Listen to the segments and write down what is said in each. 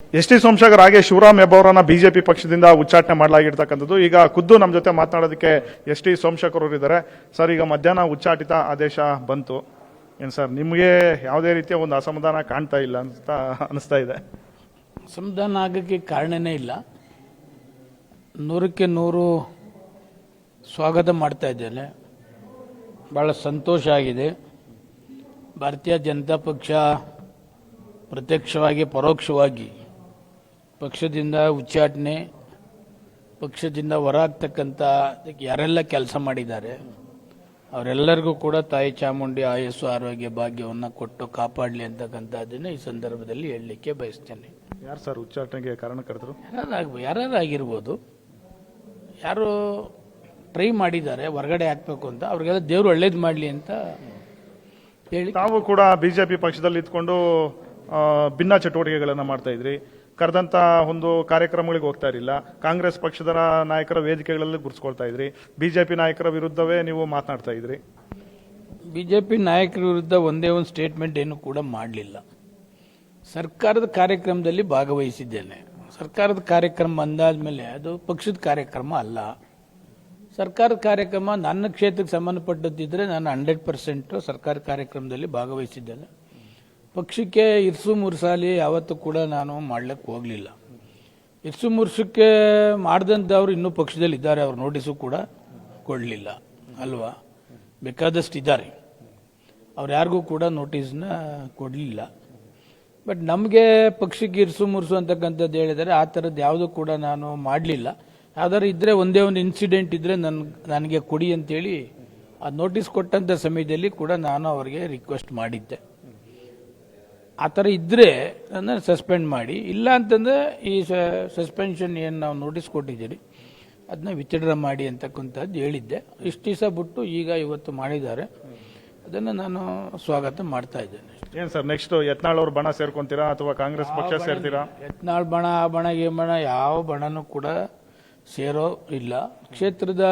S T Somashekar ಹಾಗೆ Shivaram ಹೆಬ್ಬಾವರನ್ನ BJP ಪಕ್ಷದಿಂದ ಉಚ್ಚಾಟನೆ ಮಾಡಲಾಗಿರ್ತಕ್ಕಂಥದ್ದು. ಈಗ ಖುದ್ದು ನಮ್ಮ ಜೊತೆ ಮಾತನಾಡೋದಕ್ಕೆ ಎಸ್ ಟಿ ಸೋಮಶೇಖರ್ ಅವರು ಇದ್ದಾರೆ. ಸರ್, ಈಗ ಮಧ್ಯಾಹ್ನ ಉಚ್ಚಾಟಿತ ಆದೇಶ ಬಂತು. ಏನು ಸರ್, ನಿಮಗೆ ಯಾವುದೇ ರೀತಿಯ ಒಂದು ಅಸಮಾಧಾನ ಕಾಣ್ತಾ ಇಲ್ಲ ಅಂತ ಅನಿಸ್ತಾ ಇದೆ? ಅಸಮಾಧಾನ ಆಗೋಕ್ಕೆ ಕಾರಣನೇ ಇಲ್ಲ. 100ಕ್ಕೆ 100 ಸ್ವಾಗತ ಮಾಡ್ತಾ ಇದ್ದೇನೆ. ಭಾಳ ಸಂತೋಷ ಆಗಿದೆ. ಭಾರತೀಯ ಜನತಾ ಪಕ್ಷ ಪ್ರತ್ಯಕ್ಷವಾಗಿ ಪರೋಕ್ಷವಾಗಿ ಪಕ್ಷದಿಂದ ಉಚ್ಚಾಟನೆ, ಪಕ್ಷದಿಂದ ಹೊರಾಗ್ತಕ್ಕಂಥ ಯಾರೆಲ್ಲ ಕೆಲಸ ಮಾಡಿದ್ದಾರೆ ಅವರೆಲ್ಲರಿಗೂ ಕೂಡ ತಾಯಿ ಚಾಮುಂಡಿ ಆಯಸ್ಸು ಆರೋಗ್ಯ ಭಾಗ್ಯವನ್ನು ಕೊಟ್ಟು ಕಾಪಾಡಲಿ ಅಂತಕ್ಕಂಥದ್ದನ್ನು ಈ ಸಂದರ್ಭದಲ್ಲಿ ಹೇಳಲಿಕ್ಕೆ ಬಯಸ್ತೇನೆ. ಯಾರು ಸರ್ ಉಚ್ಚಾಟನೆಗೆ ಕಾರಣಕರ್ತರು? ಯಾರಾಗಿರ್ಬೋದು, ಯಾರು ಟ್ರೈ ಮಾಡಿದ್ದಾರೆ ಹೊರಗಡೆ ಹಾಕಬೇಕು ಅಂತ, ಅವ್ರಿಗೆಲ್ಲ ದೇವರು ಒಳ್ಳೇದು ಮಾಡಲಿ ಅಂತ ಹೇಳಿ. ತಾವು ಕೂಡ ಬಿಜೆಪಿ ಪಕ್ಷದಲ್ಲಿ ಇದ್ಕೊಂಡು ಭಿನ್ನ ಚಟುವಟಿಕೆಗಳನ್ನು ಮಾಡ್ತಾ ಇದ್ರಿ. ಕರೆದಂತ ಒಂದು ಕಾರ್ಯಕ್ರಮಗಳಿಗೆ ಹೋಗ್ತಾ ಇರಲಿಲ್ಲ. ಕಾಂಗ್ರೆಸ್ ಪಕ್ಷದ ನಾಯಕರ ವೇದಿಕೆಗಳಲ್ಲಿ ಗುರುತಿಸ್ಕೊಳ್ತಾ ಇದ್ರಿ. ಬಿಜೆಪಿ ನಾಯಕರ ವಿರುದ್ಧವೇ ನೀವು ಮಾತನಾಡ್ತಾ ಇದ್ರಿ. ಬಿಜೆಪಿ ನಾಯಕರ ವಿರುದ್ಧ ಒಂದೇ ಒಂದು ಸ್ಟೇಟ್ಮೆಂಟ್ ಏನು ಕೂಡ ಮಾಡಲಿಲ್ಲ. ಸರ್ಕಾರದ ಕಾರ್ಯಕ್ರಮದಲ್ಲಿ ಭಾಗವಹಿಸಿದ್ದೇನೆ. ಸರ್ಕಾರದ ಕಾರ್ಯಕ್ರಮ ಅಂದಾದ್ಮೇಲೆ ಅದು ಪಕ್ಷದ ಕಾರ್ಯಕ್ರಮ ಅಲ್ಲ. ಸರ್ಕಾರದ ಕಾರ್ಯಕ್ರಮ ನನ್ನ ಕ್ಷೇತ್ರಕ್ಕೆ ಸಂಬಂಧಪಟ್ಟದ್ದಿದ್ರೆ ನಾನು 100% ಸರ್ಕಾರಿ ಕಾರ್ಯಕ್ರಮದಲ್ಲಿ ಭಾಗವಹಿಸಿದ್ದೇನೆ. ಪಕ್ಷಕ್ಕೆ ಇರ್ಸು ಮುರ್ಸಾಲಿ ಯಾವತ್ತೂ ಕೂಡ ನಾನು ಮಾಡ್ಲಿಕ್ಕೆ ಹೋಗಲಿಲ್ಲ. ಇರ್ಸು ಮುರ್ಸಕ್ಕೆ ಮಾಡಿದಂಥವ್ರು ಇನ್ನೂ ಪಕ್ಷದಲ್ಲಿ ಇದ್ದಾರೆ. ಅವ್ರ ನೋಟಿಸು ಕೂಡ ಕೊಡಲಿಲ್ಲ ಅಲ್ವಾ? ಬೇಕಾದಷ್ಟು ಇದ್ದಾರೆ. ಅವ್ರು ಯಾರಿಗೂ ಕೂಡ ನೋಟಿಸ್ನ ಕೊಡಲಿಲ್ಲ. ಬಟ್ ನಮಗೆ ಪಕ್ಷಕ್ಕೆ ಇರ್ಸು ಮುರ್ಸು ಅಂತಕ್ಕಂಥದ್ದು ಹೇಳಿದರೆ ಆ ಥರದ್ದು ಯಾವುದೂ ಕೂಡ ನಾನು ಮಾಡಲಿಲ್ಲ. ಯಾವ್ದಾರು ಇದ್ದರೆ ಒಂದೇ ಒಂದು ಇನ್ಸಿಡೆಂಟ್ ಇದ್ದರೆ ನನಗೆ ಕೊಡಿ ಅಂತೇಳಿ ಆ ನೋಟಿಸ್ ಕೊಟ್ಟಂಥ ಸಮಯದಲ್ಲಿ ಕೂಡ ನಾನು ಅವರಿಗೆ ರಿಕ್ವೆಸ್ಟ್ ಮಾಡಿದ್ದೆ. ಆ ಥರ ಇದ್ದರೆ ನನ್ನ ಸಸ್ಪೆಂಡ್ ಮಾಡಿ, ಇಲ್ಲ ಅಂತಂದರೆ ಈ ಸಸ್ಪೆನ್ಷನ್ ಏನು ನಾವು ನೋಟಿಸ್ ಕೊಟ್ಟಿದ್ದೀರಿ ಅದನ್ನ ವಿತ್ಡ್ರಾ ಮಾಡಿ ಅಂತಕ್ಕಂಥದ್ದು ಹೇಳಿದ್ದೆ. ಇಷ್ಟು ದಿವಸ ಬಿಟ್ಟು ಈಗ ಇವತ್ತು ಮಾಡಿದ್ದಾರೆ. ಅದನ್ನು ನಾನು ಸ್ವಾಗತ ಮಾಡ್ತಾ ಇದ್ದೇನೆ. ಏನು ಸರ್, ನೆಕ್ಸ್ಟ್ ಯತ್ನಾಳ್ ಅವ್ರ ಬಣ ಸೇರ್ಕೊಂತೀರಾ ಅಥವಾ ಕಾಂಗ್ರೆಸ್ ಪಕ್ಷ ಸೇರ್ತೀರಾ? ಯತ್ನಾಳ್ ಬಣ, ಆ ಬಣ, ಈ ಬಣ ಯಾವ ಬಣನೂ ಕೂಡ ಸೇರೋ ಇಲ್ಲ. ಕ್ಷೇತ್ರದ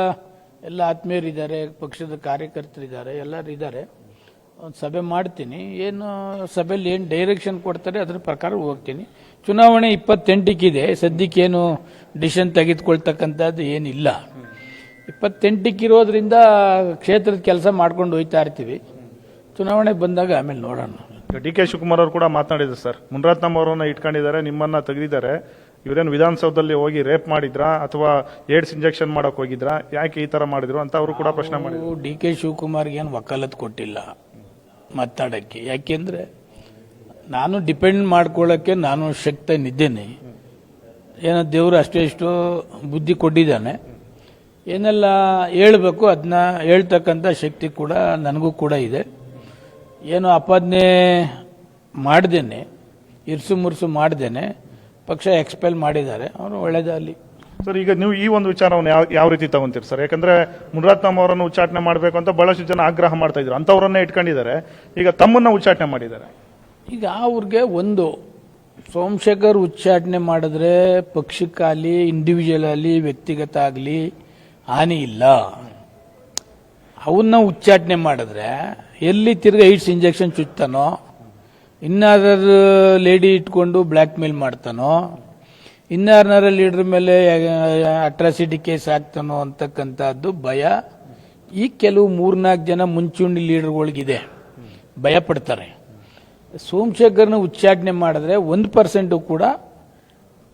ಎಲ್ಲ ಆತ್ಮೀಯರಿದ್ದಾರೆ, ಪಕ್ಷದ ಕಾರ್ಯಕರ್ತರಿದ್ದಾರೆ, ಎಲ್ಲರೂ ಇದ್ದಾರೆ. ಒಂದು ಸಭೆ ಮಾಡ್ತೀನಿ. ಏನು ಸಭೆಯಲ್ಲಿ ಏನು ಡೈರೆಕ್ಷನ್ ಕೊಡ್ತಾರೆ ಅದ್ರ ಪ್ರಕಾರ ಹೋಗ್ತೀನಿ. ಚುನಾವಣೆ 28ಕ್ಕಿದೆ. ಸದ್ಯಕ್ಕೇನು ಡಿಸಿಷನ್ ತೆಗೆದುಕೊಳ್ತಕ್ಕಂಥದ್ದು ಏನಿಲ್ಲ. 28ಕ್ಕಿರೋದ್ರಿಂದ ಕ್ಷೇತ್ರದ ಕೆಲಸ ಮಾಡ್ಕೊಂಡು ಹೋಗ್ತಾ ಇರ್ತೀವಿ. ಚುನಾವಣೆ ಬಂದಾಗ ಆಮೇಲೆ ನೋಡೋಣ. ಡಿ ಕೆ ಶಿವಕುಮಾರ್ ಅವರು ಕೂಡ ಮಾತನಾಡಿದ್ರು ಸರ್. ಮುನ್ರತ್ನಂ ಅವರನ್ನ ಇಟ್ಕೊಂಡಿದ್ದಾರೆ, ನಿಮ್ಮನ್ನ ತೆಗೆದಿದ್ದಾರೆ. ಇವರೇನು ವಿಧಾನಸೌಧದಲ್ಲಿ ಹೋಗಿ ರೇಪ್ ಮಾಡಿದ್ರಾ ಅಥವಾ ಏಡ್ಸ್ ಇಂಜೆಕ್ಷನ್ ಮಾಡಕ್ ಹೋಗಿದ್ರಾ? ಯಾಕೆ ಈ ತರ ಮಾಡಿದ್ರು ಅಂತ ಅವರು ಕೂಡ ಪ್ರಶ್ನೆ ಮಾಡಿದ್ರು. ಡಿ ಕೆ ಶಿವಕುಮಾರ್ಗೆ ಏನು ವಕಾಲತ್ ಕೊಟ್ಟಿಲ್ಲ ಮಾತಾಡಕ್ಕೆ. ಯಾಕೆಂದ್ರೆ ನಾನು ಡಿಪೆಂಡ್ ಮಾಡ್ಕೊಳ್ಳೋಕ್ಕೆ ನಾನು ಶಕ್ತನಿದ್ದೇನೆ. ಏನೋ ದೇವರು ಅಷ್ಟೇ ಇಷ್ಟು ಬುದ್ಧಿ ಕೊಟ್ಟಿದ್ದಾನೆ. ಏನೆಲ್ಲ ಹೇಳಬೇಕು ಅದನ್ನ ಹೇಳ್ತಕ್ಕಂಥ ಶಕ್ತಿ ಕೂಡ ನನಗೂ ಕೂಡ ಇದೆ. ಏನು ಅಪಾದನೆ ಮಾಡ್ದೇನೆ, ಇರ್ಸು ಮುರ್ಸು ಮಾಡ್ದೇನೆ ಪಕ್ಷ ಎಕ್ಸ್ಪೆಲ್ ಮಾಡಿದ್ದಾರೆ. ಅವರು ಒಳ್ಳೇದಲ್ಲಿ. ಸರ್, ಈಗ ನೀವು ಈ ಒಂದು ವಿಚಾರವನ್ನು ಯಾವ ರೀತಿ ತಗೊಂತೀರಿ ಸರ್? ಯಾಕಂದ್ರೆ ಮುನ್ರತ್ನಂ ಅವರನ್ನು ಉಚ್ಚಾಟನೆ ಮಾಡಬೇಕು ಅಂತ ಬಹಳಷ್ಟು ಜನ ಆಗ್ರಹ ಮಾಡ್ತಾ ಇದ್ರು. ಅಂತವರನ್ನೇ ಇಟ್ಕೊಂಡಿದ್ದಾರೆ. ಈಗ ತಮ್ಮನ್ನ ಉಚ್ಚಾಟನೆ ಮಾಡಿದ್ದಾರೆ. ಈಗ ಅವ್ರಿಗೆ ಒಂದು ಸೋಮಶೇಖರ್ ಉಚ್ಚಾಟನೆ ಮಾಡಿದ್ರೆ ಪಕ್ಷಕ್ಕಾಗಲಿ ಇಂಡಿವಿಜುವಲ್ ಆಗಲಿ ವ್ಯಕ್ತಿಗತ ಆಗಲಿ ಹಾನಿ ಇಲ್ಲ. ಅವನ್ನ ಉಚ್ಚಾಟನೆ ಮಾಡಿದ್ರೆ ಎಲ್ಲಿ ತಿರ್ಗಾ ಏಡ್ಸ್ ಇಂಜೆಕ್ಷನ್ ಚುಚ್ತಾನೋ, ಇನ್ನಾರು ಲೇಡಿ ಇಟ್ಕೊಂಡು ಬ್ಲ್ಯಾಕ್ ಮೇಲ್ ಮಾಡ್ತಾನೋ, ಇನ್ನಾರನಾರ ಲೀಡರ್ ಮೇಲೆ ಅಟ್ರಾಸಿಟಿ ಕೇಸ್ ಹಾಕ್ತಾನೋ ಅಂತಕ್ಕಂಥದ್ದು ಭಯ ಈ ಕೆಲವು 3-4 ಜನ ಮುಂಚೂಣಿ ಲೀಡರ್ಗಳಿಗಿದೆ. ಭಯ ಪಡ್ತಾರೆ. ಸೋಮಶೇಖರ್ನ ಉಚ್ಚಾಟನೆ ಮಾಡಿದ್ರೆ 1% ಕೂಡ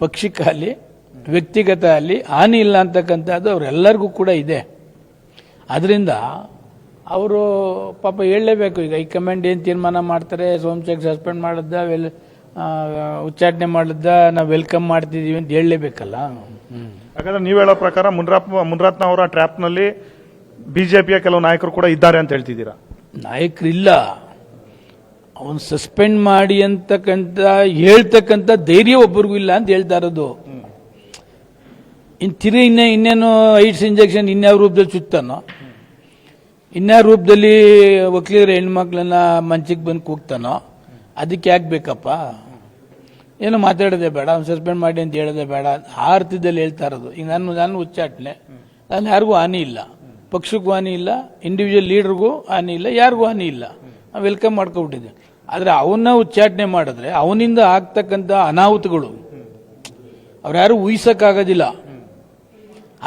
ಪಕ್ಷಕ್ಕಾಗಲಿ ವ್ಯಕ್ತಿಗತ ಅಲ್ಲಿ ಹಾನಿ ಇಲ್ಲ ಅಂತಕ್ಕಂಥದ್ದು ಅವರೆಲ್ಲರಿಗೂ ಕೂಡ ಇದೆ. ಅದರಿಂದ ಅವರು ಪಾಪ ಹೇಳಲೇಬೇಕು. ಈಗ ಹೈಕಮಾಂಡ್ ಏನು ತೀರ್ಮಾನ ಮಾಡ್ತಾರೆ, ಸೋಮಶೇಖರ್ ಸಸ್ಪೆಂಡ್ ಮಾಡಿದ್ದ, ಉಚ್ಚಾಟನೆ ಮಾಡಿದ್ದ, ನಾವು ವೆಲ್ಕಮ್ ಮಾಡ್ತಿದೀವಿ ಅಂತ ಹೇಳಲೇಬೇಕಲ್ಲ. ಹಾಗಾದ್ರೆ ನೀವು ಹೇಳೋ ಪ್ರಕಾರ ಮುನ್ರತ್ನ ಅವರ ಟ್ರ್ಯಾಪ್ ನಲ್ಲಿ ಬಿಜೆಪಿಯ ಕೆಲವು ನಾಯಕರು ಕೂಡ ಇದ್ದಾರೆ ಅಂತ ಹೇಳ್ತಿದ್ದೀರಾ? ನಾಯಕರಿಲ್ಲ, ಅವನು ಸಸ್ಪೆಂಡ್ ಮಾಡಿ ಅಂತಕ್ಕಂಥ ಹೇಳ್ತಕ್ಕಂಥ ಧೈರ್ಯ ಒಬ್ಬರಿಗೂ ಇಲ್ಲ ಅಂತ ಹೇಳ್ತಾ ಇರೋದು. ಇನ್ನೇನು ಏಡ್ಸ್ ಇಂಜೆಕ್ಷನ್ ಇನ್ಯಾವ ರೂಪದಲ್ಲಿ ಚುತ್ತಾನೋ, ಇನ್ಯಾವ ರೂಪದಲ್ಲಿ ವಕೀಲರ ಹೆಣ್ಮಕ್ಳನ್ನ ಮಂಚಕ್ಕೆ ಬಂದು ಕೂಗ್ತಾನೋ, ಅದಕ್ಕೆ ಯಾಕೆ ಬೇಕಪ್ಪ? ಏನು ಮಾತಾಡೋದೇ ಬೇಡ, ಅವ್ನು ಸಸ್ಪೆಂಡ್ ಮಾಡಿ ಅಂತ ಹೇಳೋದೇ ಬೇಡ, ಆ ಅರ್ಥದಲ್ಲಿ ಹೇಳ್ತಾ ಇರೋದು. ಈಗ ನಾನು ಉಚ್ಚಾಟನೆ, ನಾನು ಯಾರಿಗೂ ಹಾನಿ ಇಲ್ಲ, ಪಕ್ಷಕ್ಕೂ ಹಾನಿ ಇಲ್ಲ, ಇಂಡಿವಿಜುವಲ್ ಲೀಡರ್ಗೂ ಹಾನಿ ಇಲ್ಲ, ಯಾರಿಗೂ ಹಾನಿ ಇಲ್ಲ. ವೆಲ್ಕಮ್ ಮಾಡ್ಕೊಬಿಟ್ಟಿದ್ದೆ. ಆದ್ರೆ ಅವನ್ನ ಉಚ್ಚಾಟನೆ ಮಾಡಿದ್ರೆ ಅವನಿಂದ ಆಗ್ತಕ್ಕಂಥ ಅನಾಹುತಗಳು ಅವ್ರು ಯಾರು ಊಹಿಸಕ್ಕಾಗೋದಿಲ್ಲ.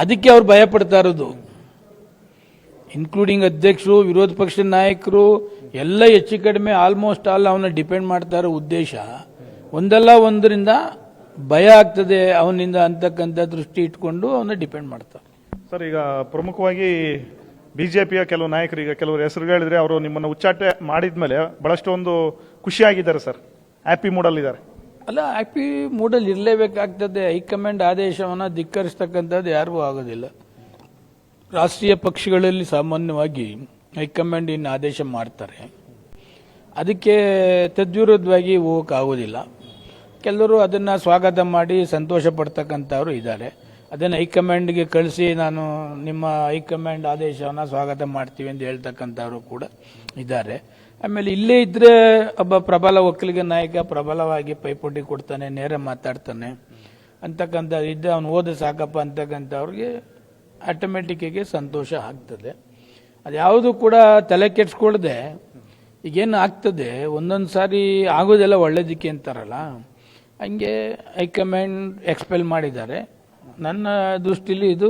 ಅದಕ್ಕೆ ಅವ್ರು ಭಯ ಪಡ್ತಾ ಇರೋದು, ಇನ್ಕ್ಲೂಡಿಂಗ್ ಅಧ್ಯಕ್ಷರು, ವಿರೋಧ ಪಕ್ಷದ ನಾಯಕರು ಎಲ್ಲ ಹೆಚ್ಚು ಕಡಿಮೆ ಆಲ್ಮೋಸ್ಟ್ ಆಲ್ ಅವನ್ನ ಡಿಪೆಂಡ್ ಮಾಡ್ತಾ ಇರೋ ಉದ್ದೇಶ ಒಂದಲ್ಲ ಒಂದರಿಂದ ಭಯ ಆಗ್ತದೆ ಅವನಿಂದ ಅಂತಕ್ಕಂಥ ದೃಷ್ಟಿ ಇಟ್ಕೊಂಡು ಅವನ್ನ ಡಿಪೆಂಡ್ ಮಾಡ್ತಾರೆ. ಸರ್, ಈಗ ಪ್ರಮುಖವಾಗಿ ಬಿಜೆಪಿಯ ಕೆಲವು ನಾಯಕರು, ಈಗ ಕೆಲವರು ಹೆಸರು ಹೇಳಿದ್ರೆ ಅವರು ನಿಮ್ಮನ್ನು ಉಚ್ಚಾಟನೆ ಮಾಡಿದ್ಮೇಲೆ ಬಹಳಷ್ಟು ಒಂದು ಖುಷಿಯಾಗಿದ್ದಾರೆ ಸರ್, ಹ್ಯಾಪಿ ಮೂಡಲ್ಲಿದ್ದಾರೆ. ಅಲ್ಲ, ಹ್ಯಾಪಿ ಮೂಡಲ್ಲಿ ಇರಲೇಬೇಕಾಗ್ತದೆ. ಹೈಕಮಾಂಡ್ ಆದೇಶವನ್ನು ಧಿಕ್ಕರಿಸ್ತಕ್ಕಂಥದ್ದು ಯಾರಿಗೂ ಆಗೋದಿಲ್ಲ. ರಾಷ್ಟ್ರೀಯ ಪಕ್ಷಗಳಲ್ಲಿ ಸಾಮಾನ್ಯವಾಗಿ ಹೈಕಮಾಂಡ್ ಇನ್ನು ಆದೇಶ ಮಾಡ್ತಾರೆ, ಅದಕ್ಕೆ ತದ್ವಿರುದ್ಧವಾಗಿ ಹೋಗೋಕ್ಕಾಗೋದಿಲ್ಲ. ಕೆಲವರು ಅದನ್ನು ಸ್ವಾಗತ ಮಾಡಿ ಸಂತೋಷ ಪಡ್ತಕ್ಕಂಥವ್ರು ಇದ್ದಾರೆ. ಅದನ್ನು ಹೈಕಮಾಂಡ್ಗೆ ಕಳಿಸಿ ನಾನು ನಿಮ್ಮ ಹೈಕಮಾಂಡ್ ಆದೇಶವನ್ನು ಸ್ವಾಗತ ಮಾಡ್ತೀವಿ ಅಂತ ಹೇಳ್ತಕ್ಕಂಥವ್ರು ಕೂಡ ಇದ್ದಾರೆ. ಆಮೇಲೆ ಇಲ್ಲೇ ಇದ್ರೆ ಒಬ್ಬ ಪ್ರಬಲ ಒಕ್ಕಲಿಗ ನಾಯಕ ಪ್ರಬಲವಾಗಿ ಪೈಪೋಟಿ ಕೊಡ್ತಾನೆ, ನೇರ ಮಾತಾಡ್ತಾನೆ ಅಂತಕ್ಕಂಥದ್ದು ಇದ್ದ ಅವನು ಓದ ಸಾಕಪ್ಪ ಅಂತಕ್ಕಂಥವ್ರಿಗೆ ಆಟೋಮೆಟಿಕ್ಕಾಗಿ ಸಂತೋಷ ಆಗ್ತದೆ. ಅದ್ಯಾವುದು ಕೂಡ ತಲೆ ಕೆಡ್ಸ್ಕೊಳ್ದೆ ಈಗೇನು ಆಗ್ತದೆ, ಒಂದೊಂದು ಸಾರಿ ಆಗೋದೆಲ್ಲ ಒಳ್ಳೇದಕ್ಕೆ ಅಂತಾರಲ್ಲ, ಹಂಗೆ ಹೈಕಮಾಂಡ್ ಎಕ್ಸ್ಪೆಲ್ ಮಾಡಿದ್ದಾರೆ. ನನ್ನ ದೃಷ್ಟಿಲಿ ಇದು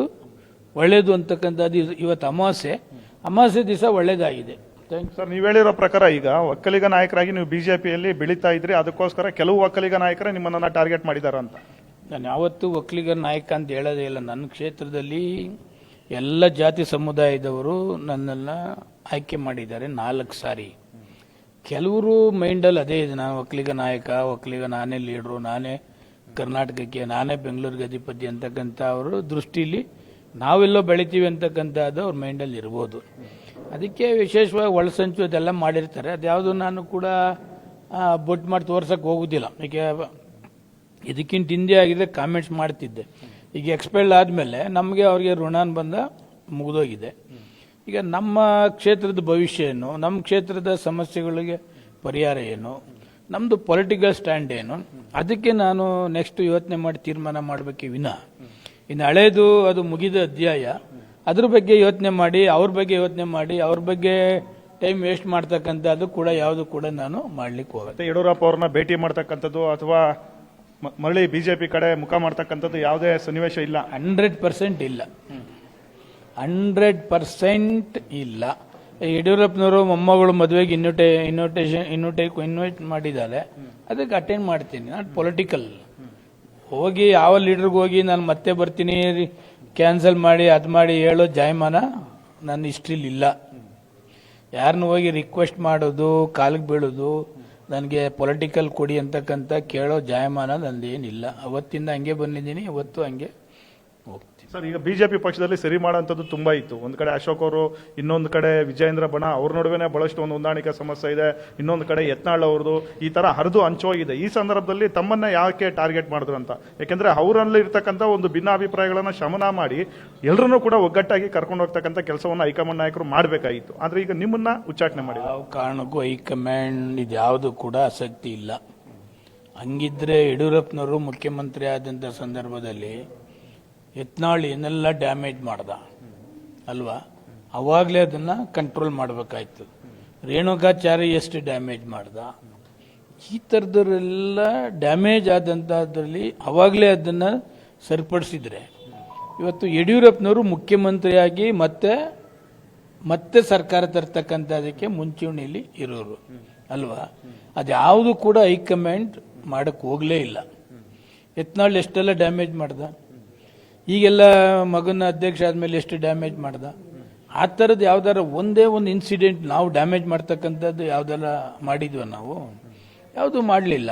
ಒಳ್ಳೇದು ಅಂತಕ್ಕಂಥದ್ದು. ಇವತ್ತು ಅಮಾವಾಸ್ಯೆ ದಿವಸ ಒಳ್ಳೇದಾಗಿದೆ. ಸರ್, ನೀವು ಹೇಳಿರೋ ಪ್ರಕಾರ ಈಗ ಒಕ್ಕಲಿಗ ನಾಯಕರಾಗಿ ನೀವು ಬಿಜೆಪಿಯಲ್ಲಿ ಬೆಳೀತಾ ಇದ್ರಿ, ಅದಕ್ಕೋಸ್ಕರ ಕೆಲವು ಒಕ್ಕಲಿಗ ನಾಯಕರೇ ನಿಮ್ಮನ್ನ ಟಾರ್ಗೆಟ್ ಮಾಡಿದಾರ ಅಂತ. ನಾನು ಯಾವತ್ತೂ ಒಕ್ಕಲಿಗ ನಾಯಕ ಅಂತ ಹೇಳೋದೇ ಇಲ್ಲ. ನನ್ನ ಕ್ಷೇತ್ರದಲ್ಲಿ ಎಲ್ಲ ಜಾತಿ ಸಮುದಾಯದವರು ನನ್ನೆಲ್ಲ ಆಯ್ಕೆ ಮಾಡಿದ್ದಾರೆ 4 ಸಾರಿ. ಕೆಲವರು ಮೈಂಡಲ್ಲಿ ಅದೇ ಇದೆ, ನಾನು ಒಕ್ಕಲಿಗ ನಾಯಕ, ಒಕ್ಕಲಿಗ ನಾನೇ ಲೀಡ್ರು, ನಾನೇ ಕರ್ನಾಟಕಕ್ಕೆ, ನಾನೇ ಬೆಂಗಳೂರಿಗೆ ಅಧಿಪತಿ ಅಂತಕ್ಕಂಥ ಅವರು ದೃಷ್ಟಿಲಿ ನಾವೆಲ್ಲೋ ಬೆಳಿತೀವಿ ಅಂತಕ್ಕಂಥದ್ದು ಅವ್ರ ಮೈಂಡಲ್ಲಿ ಇರ್ಬೋದು. ಅದಕ್ಕೆ ವಿಶೇಷವಾಗಿ ಒಳಸಂಚು ಅದೆಲ್ಲ ಮಾಡಿರ್ತಾರೆ. ಅದ್ಯಾವುದು ನಾನು ಕೂಡ ಬೊಟ್ಟು ಮಾಡಿ ತೋರ್ಸಕ್ಕೆ ಹೋಗೋದಿಲ್ಲ. ಈಗ ಇದಕ್ಕಿಂತ ಹಿಂದೆ ಆಗಿದ್ರೆ ಕಾಮೆಂಟ್ಸ್ ಮಾಡ್ತಿದ್ದೆ. ಈಗ ಎಕ್ಸ್ಪೈರ್ಡ್ ಆದಮೇಲೆ ನಮಗೆ ಅವ್ರಿಗೆ ಋಣಾನ್ ಬಂದ ಮುಗಿದೋಗಿದೆ. ಈಗ ನಮ್ಮ ಕ್ಷೇತ್ರದ ಭವಿಷ್ಯ ಏನು, ನಮ್ಮ ಕ್ಷೇತ್ರದ ಸಮಸ್ಯೆಗಳಿಗೆ ಪರಿಹಾರ ಏನು, ನಮ್ಮದು ಪೊಲಿಟಿಕಲ್ ಸ್ಟ್ಯಾಂಡ್ ಏನು, ಅದಕ್ಕೆ ನಾನು ನೆಕ್ಸ್ಟ್ ಯೋಚನೆ ಮಾಡಿ ತೀರ್ಮಾನ ಮಾಡಬೇಕೆ ವಿನ ಇನ್ನು ಹಳೇದು ಅದು ಮುಗಿದ ಅಧ್ಯಾಯ ಅದ್ರ ಬಗ್ಗೆ ಯೋಚನೆ ಮಾಡಿ ಅವ್ರ ಬಗ್ಗೆ ಟೈಮ್ ವೇಸ್ಟ್ ಮಾಡ್ತಕ್ಕಂಥದ್ದು ಕೂಡ ಯಾವುದು ಕೂಡ ನಾನು ಮಾಡ್ಲಿಕ್ಕೆ ಹೋಗುತ್ತೆ. ಯಡಿಯೂರಪ್ಪ ಅವ್ರನ್ನ ಭೇಟಿ ಮಾಡ್ತಕ್ಕಂಥದ್ದು ಅಥವಾ ಮರಳಿ ಬಿಜೆಪಿ ಕಡೆ ಮುಖ ಮಾಡ್ತಕ್ಕಂಥದ್ದು ಯಾವುದೇ ಸನ್ನಿವೇಶ ಇಲ್ಲ. 100% ಇಲ್ಲ, 100% ಇಲ್ಲ. ಯಡಿಯೂರಪ್ಪನವರು ಮೊಮ್ಮಗಳು ಮದುವೆಗೆ ಇನ್ವೈಟ್ ಮಾಡಿದ್ದಾರೆ, ಅದಕ್ಕೆ ಅಟೆಂಡ್ ಮಾಡ್ತೀನಿ. ನಾನು ಪೊಲಿಟಿಕಲ್ ಹೋಗಿ ಯಾವ ಲೀಡರ್ಗೆ ಹೋಗಿ ನಾನು ಮತ್ತೆ ಬರ್ತೀನಿ ಕ್ಯಾನ್ಸಲ್ ಮಾಡಿ ಅದು ಮಾಡಿ ಹೇಳೋ ಜಾಯಮಾನ ನನ್ನ ಹಿಸ್ಟ್ರಿಲಿ ಇಲ್ಲ. ಯಾರನ್ನ ಹೋಗಿ ರಿಕ್ವೆಸ್ಟ್ ಮಾಡೋದು, ಕಾಲಿಗೆ ಬೀಳೋದು, ನನಗೆ ಪೊಲಿಟಿಕಲ್ ಕೊಡಿ ಅಂತಕ್ಕಂಥ ಕೇಳೋ ಜಾಯಮಾನ ನಂದೇನಿಲ್ಲ. ಅವತ್ತಿಂದ ಹಂಗೆ ಬಂದಿದ್ದೀನಿ, ಇವತ್ತು ಹಂಗೆ ಹೋಗ್ತೀನಿ. ಸರ್, ಈಗ ಬಿಜೆಪಿ ಪಕ್ಷದಲ್ಲಿ ಸರಿ ಮಾಡೋಂಥದ್ದು ತುಂಬಾ ಇತ್ತು. ಒಂದು ಕಡೆ ಅಶೋಕ್ ಅವರು, ಇನ್ನೊಂದು ಕಡೆ ವಿಜಯೇಂದ್ರ ಬಣ, ಅವ್ರ ನಡುವೆನೇ ಬಹಳಷ್ಟು ಒಂದು ಹೊಂದಾಣಿಕೆ ಸಮಸ್ಯೆ ಇದೆ. ಇನ್ನೊಂದು ಕಡೆ ಯತ್ನಾಳ್ ಅವ್ರದ್ದು, ಈ ತರ ಹರಿದು ಹಂಚೋಗಿದೆ. ಈ ಸಂದರ್ಭದಲ್ಲಿ ತಮ್ಮನ್ನ ಯಾಕೆ ಟಾರ್ಗೆಟ್ ಮಾಡಿದ್ರು ಅಂತ, ಯಾಕೆಂದ್ರೆ ಅವರಲ್ಲಿ ಇರ್ತಕ್ಕಂಥ ಒಂದು ಭಿನ್ನಾಭಿಪ್ರಾಯಗಳನ್ನ ಶಮನ ಮಾಡಿ ಎಲ್ಲರನ್ನೂ ಕೂಡ ಒಗ್ಗಟ್ಟಾಗಿ ಕರ್ಕೊಂಡು ಹೋಗ್ತಕ್ಕಂಥ ಕೆಲಸವನ್ನ ಹೈಕಮಾಂಡ್ ನಾಯಕರು ಮಾಡಬೇಕಾಗಿತ್ತು. ಆದ್ರೆ ಈಗ ನಿಮ್ಮನ್ನ ಉಚ್ಚಾಟನೆ ಮಾಡಿ ಯಾವ ಕಾರಣಕ್ಕೂ ಹೈಕಮಾಂಡ್ ಇದ್ಯಾವುದು ಕೂಡ ಆಸಕ್ತಿ ಇಲ್ಲ. ಹಂಗಿದ್ರೆ ಯಡಿಯೂರಪ್ಪನವರು ಮುಖ್ಯಮಂತ್ರಿ ಆದಂಥ ಸಂದರ್ಭದಲ್ಲಿ ಯತ್ನಾಳ್ ಏನೆಲ್ಲ ಡ್ಯಾಮೇಜ್ ಮಾಡ್ದ ಅಲ್ವಾ, ಅವಾಗಲೇ ಅದನ್ನ ಕಂಟ್ರೋಲ್ ಮಾಡಬೇಕಾಯ್ತು. ರೇಣುಕಾಚಾರ್ಯ ಎಷ್ಟು ಡ್ಯಾಮೇಜ್ ಮಾಡ್ದ, ಈ ಥರದವರೆಲ್ಲ ಡ್ಯಾಮೇಜ್ ಆದಂಥದ್ರಲ್ಲಿ ಅವಾಗಲೇ ಅದನ್ನ ಸರಿಪಡಿಸಿದ್ರೆ ಇವತ್ತು ಯಡಿಯೂರಪ್ಪನವರು ಮುಖ್ಯಮಂತ್ರಿಯಾಗಿ ಮತ್ತೆ ಸರ್ಕಾರ ತರ್ತಕ್ಕಂಥದಕ್ಕೆ ಮುಂಚೂಣಿಯಲ್ಲಿ ಇರೋರು ಅಲ್ವಾ. ಅದ್ಯಾವುದು ಕೂಡ ಹೈಕಮಾಂಡ್ ಮಾಡಕ್ಕೆ ಹೋಗಲೇ ಇಲ್ಲ. ಯತ್ನಾಳ್ ಎಷ್ಟೆಲ್ಲ ಡ್ಯಾಮೇಜ್ ಮಾಡ್ದ, ಈಗೆಲ್ಲ ಮಗನ ಅಧ್ಯಕ್ಷ ಆದಮೇಲೆ ಎಷ್ಟು ಡ್ಯಾಮೇಜ್ ಮಾಡ್ದ. ಆ ಥರದ್ದು ಯಾವ್ದಾರ ಒಂದೇ ಒಂದು ಇನ್ಸಿಡೆಂಟ್ ನಾವು ಡ್ಯಾಮೇಜ್ ಮಾಡ್ತಕ್ಕಂಥದ್ದು ಯಾವ್ದೆಲ್ಲ ಮಾಡಿದ್ವ ನಾವು? ಯಾವುದು ಮಾಡಲಿಲ್ಲ.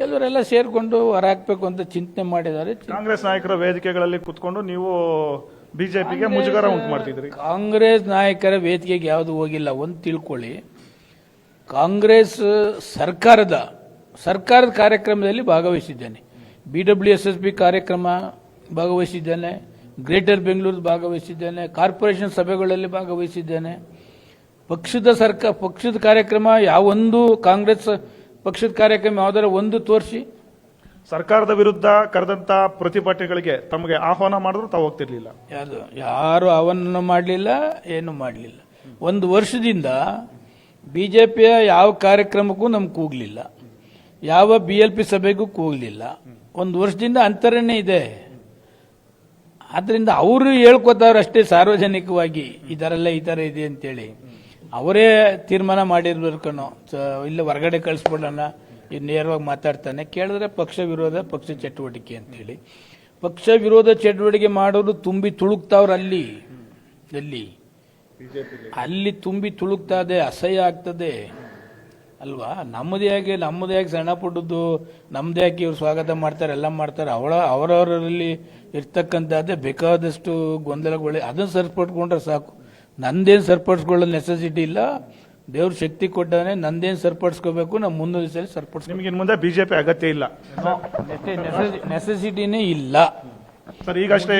ಕೆಲವರೆಲ್ಲ ಸೇರ್ಕೊಂಡು ಹೊರಹಾಕ್ಬೇಕು ಅಂತ ಚಿಂತನೆ ಮಾಡಿದ್ದಾರೆ. ಕಾಂಗ್ರೆಸ್ ನಾಯಕರ ವೇದಿಕೆಗಳಲ್ಲಿ ಕುತ್ಕೊಂಡು ನೀವು ಬಿಜೆಪಿಗೆ ಮುಜುಗರ ಉಂಟು ಮಾಡ್ತಿದ್ರಿ. ಕಾಂಗ್ರೆಸ್ ನಾಯಕರ ವೇದಿಕೆಗೆ ಯಾವುದು ಹೋಗಿಲ್ಲ. ಒಂದು ತಿಳ್ಕೊಳ್ಳಿ, ಕಾಂಗ್ರೆಸ್ ಸರ್ಕಾರದ ಕಾರ್ಯಕ್ರಮದಲ್ಲಿ ಭಾಗವಹಿಸಿದ್ದೇನೆ. BWSSB ಕಾರ್ಯಕ್ರಮ ಭಾಗವಹಿಸಿದ್ದೇನೆ, ಗ್ರೇಟರ್ ಬೆಂಗಳೂರು ಭಾಗವಹಿಸಿದ್ದೇನೆ, ಕಾರ್ಪೊರೇಷನ್ ಸಭೆಗಳಲ್ಲಿ ಭಾಗವಹಿಸಿದ್ದೇನೆ. ಪಕ್ಷದ ಕಾರ್ಯಕ್ರಮ ಯಾವೊಂದು ಕಾಂಗ್ರೆಸ್ ಪಕ್ಷದ ಕಾರ್ಯಕ್ರಮ ಯಾವ್ದಾರ ಒಂದು ತೋರಿಸಿ. ಸರ್ಕಾರದ ವಿರುದ್ಧ ಕರೆದಂತ ಪ್ರತಿಭಟನೆಗಳಿಗೆ ತಮಗೆ ಆಹ್ವಾನ ಮಾಡಿದ್ರು ತಾವು ಹೋಗ್ತಿರ್ಲಿಲ್ಲ. ಯಾರು ಆಹ್ವಾನ ಮಾಡಲಿಲ್ಲ, ಏನು ಮಾಡಲಿಲ್ಲ. ಒಂದು ವರ್ಷದಿಂದ ಬಿಜೆಪಿಯ ಯಾವ ಕಾರ್ಯಕ್ರಮಕ್ಕೂ ನಮ್ಗೆ ಕೂಗ್ಲಿಲ್ಲ, ಯಾವ BLP ಸಭೆಗೂ ಕೂಗ್ಲಿಲ್ಲ. ಒಂದು ವರ್ಷದಿಂದ ಅಂತರನೇ ಇದೆ. ಆದ್ರಿಂದ ಅವರು ಹೇಳ್ಕೊತಾವ್ರು ಅಷ್ಟೇ ಸಾರ್ವಜನಿಕವಾಗಿ ಈ ಥರ ಇದೆ ಅಂತೇಳಿ. ಅವರೇ ತೀರ್ಮಾನ ಮಾಡಿರ್ಬೇಕನೋ, ಇಲ್ಲ ಹೊರಗಡೆ ಕಳಿಸ್ಬಿಡೋಣ, ಇದು ನೇರವಾಗಿ ಮಾತಾಡ್ತಾನೆ. ಕೇಳಿದ್ರೆ ಪಕ್ಷ ವಿರೋಧ ಪಕ್ಷ ಚಟುವಟಿಕೆ ಅಂತೇಳಿ. ಪಕ್ಷ ವಿರೋಧ ಚಟುವಟಿಕೆ ಮಾಡೋರು ತುಂಬಿ ತುಳುಕ್ತಾವ್ರು ಅಲ್ಲಿ ತುಂಬಿ ತುಳುಕ್ತದೆ, ಅಸಹ್ಯ ಆಗ್ತದೆ ಅಲ್ವಾ. ನಮ್ಮದೇ ಆಗಿ ಸಣ್ಣ ಪುಟ್ಟದ್ದು ನಮ್ಮದೇ ಆಗಿ ಇವ್ರು ಸ್ವಾಗತ ಮಾಡ್ತಾರೆ, ಎಲ್ಲ ಮಾಡ್ತಾರೆ. ಅವರವರಲ್ಲಿ ಇರ್ತಕ್ಕಂಥದ್ದೇ ಬೇಕಾದಷ್ಟು ಗೊಂದಲಗಳು, ಅದನ್ನು ಸರಿಪಡ್ಕೊಂಡ್ರೆ ಸಾಕು. ನಂದೇನು ಸರಿಪಡಿಸ್ಕೊಳ್ಳೋ ನೆಸೆಸಿಟಿ ಇಲ್ಲ. ದೇವ್ರ ಶಕ್ತಿ ಕೊಟ್ಟಾನೆ, ನಂದೇನು ಸರಿಪಡಿಸ್ಕೋಬೇಕು, ನಾವು ಮುಂದಿನ ದಿವಸ ಸರಿಪಡಿಸ್ಕೊ. ನಿಮಗೆ ಮುಂದೆ ಬಿಜೆಪಿ ಅಗತ್ಯ ಇಲ್ಲ, ನೆಸೆಸಿಟಿನೇ ಇಲ್ಲ ಸರ್. ಈಗಷ್ಟೇ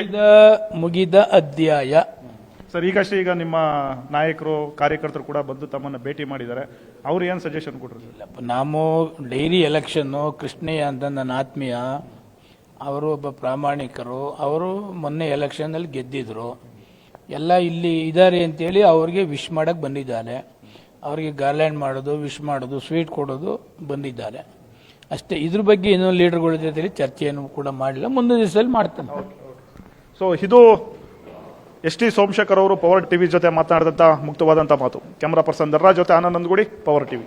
ಮುಗಿದ ಅಧ್ಯಾಯ ಸರ್. ಈಗ ನಿಮ್ಮ ನಾಯಕರು ಕಾರ್ಯಕರ್ತರು ಕೂಡ ಬಂದು ತಮ್ಮನ್ನು ಭೇಟಿ ಮಾಡಿದ್ದಾರೆ. ಅವ್ರು ಏನು ಸಜೆಷನ್ ಕೊಟ್ಟರು? ನಾವು ಡೈರಿ ಎಲೆಕ್ಷನ್ನು ಕೃಷ್ಣಯ್ಯ ಅಂತ ನನ್ನ ಆತ್ಮೀಯ, ಅವರು ಒಬ್ಬ ಪ್ರಾಮಾಣಿಕರು. ಅವರು ಮೊನ್ನೆ ಎಲೆಕ್ಷನ್ನಲ್ಲಿ ಗೆದ್ದಿದ್ರು. ಎಲ್ಲ ಇಲ್ಲಿ ಇದ್ದಾರೆ ಅಂತೇಳಿ ಅವ್ರಿಗೆ ವಿಶ್ ಮಾಡಕ್ಕೆ ಬಂದಿದ್ದಾರೆ. ಅವರಿಗೆ ಗಾರ್ಲ್ಯಾಂಡ್ ಮಾಡೋದು, ವಿಶ್ ಮಾಡೋದು, ಸ್ವೀಟ್ ಕೊಡೋದು ಬಂದಿದ್ದಾರೆ ಅಷ್ಟೇ. ಇದ್ರ ಬಗ್ಗೆ ಇನ್ನೂ ಲೀಡರ್ಗಳ ಜೊತೆ ಚರ್ಚೆಯನ್ನು ಕೂಡ ಮಾಡಲಿಲ್ಲ. ಮುಂದಿನ ದಿವಸದಲ್ಲಿ ಮಾಡ್ತಾನೆ. ಸೊ ಇದು ST ಸೋಮಶೇಖರ್ ಅವರು ಪವರ್ ಟಿವಿ ಜೊತೆ ಮಾತನಾಡಿದಂಥ ಮುಕ್ತವಾದಂಥ ಮಾತು. ಕ್ಯಾಮರಾ ಪರ್ಸನ್ ದರ್ರಾ ಜೊತೆ ಆನಂದ್ ನಂದಗುಡಿ, ಪವರ್ ಟಿವಿ.